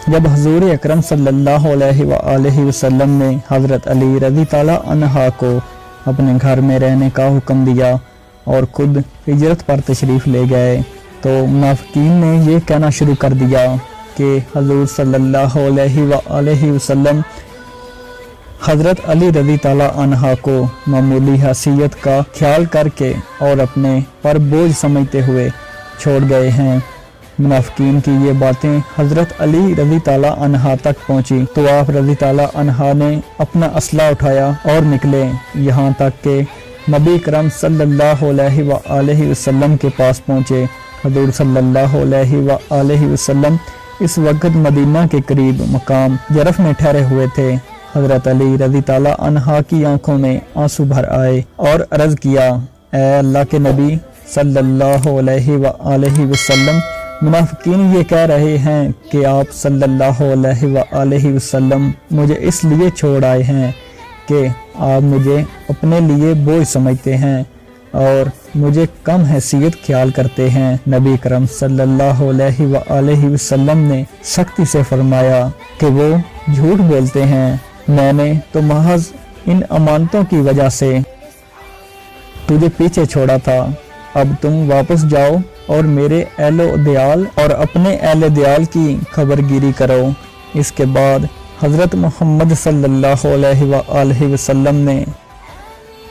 जब हुजूर अकरम सल्लल्लाहु अलैहि वसल्लम ने हज़रत अली रज़ी ताला अन्हा को अपने घर में रहने का हुक्म दिया और खुद हिजरत पर तशरीफ़ ले गए तो मुनाफिकीन ने ये कहना शुरू कर दिया कि हुजूर सल्लल्लाहु अलैहि वसल्लम हज़रत अली रज़ी ताला अन्हा को मामूली हैसियत का ख्याल करके और अपने पर बोझ समझते हुए छोड़ गए हैं। मुनाफिकीन की ये बातें हज़रत अली रज़ी ताला अन्हा तक पहुंची तो आप रज़ी ताला अन्हा ने अपना असला उठाया और निकले, यहाँ तक कि नबी करम सल्लल्लाहु अलैहि वसल्लम के पास पहुँचे। हुज़ूर सल्लल्लाहु अलैहि वसल्लम इस वक्त मदीना के करीब मकाम जरफ में ठहरे हुए थे। हज़रत अली रज़ी ताला अन्हा की आंखों में आंसू भर आए और अर्ज़ किया, ऐ अल्लाह के नबी सल्लल्लाहु अलैहि वसल्लम, मुनाफिकीन ये कह रहे हैं कि आप सल्लल्लाहु अलैहि वसल्लम मुझे इसलिए छोड़ आए हैं कि आप मुझे अपने लिए बोझ समझते हैं और मुझे कम हैसियत ख्याल करते हैं। नबी करम सल्लल्लाहु अलैहि वसल्लम ने सख्ती से फरमाया कि वो झूठ बोलते हैं, मैंने तो महज इन अमानतों की वजह से तुझे पीछे छोड़ा था। अब तुम वापस जाओ और मेरे अहलो दयाल और अपने अहले दयाल की खबरगिरी करो। इसके बाद हज़रत मोहम्मद सल्लल्लाहु अलैहि वसल्लम ने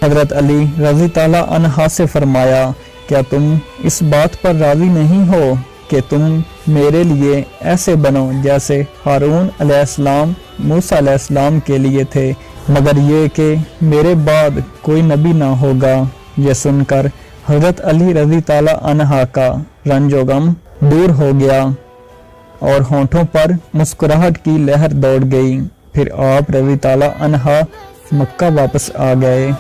हज़रत अली रज़ी ताला अन्हा से फरमाया, क्या तुम इस बात पर राज़ी नहीं हो कि तुम मेरे लिए ऐसे बनो जैसे हारून अलैहिस्सलाम मूसा अलैहिस्सलाम के लिए थे, मगर ये कि मेरे बाद कोई नबी ना होगा। यह सुनकर हज़रत अली रज़ी ताला अन्हा का रंजो गम दूर हो गया और होंठों पर मुस्कुराहट की लहर दौड़ गई। फिर आप रज़ी ताला अन्हा मक्का वापस आ गए।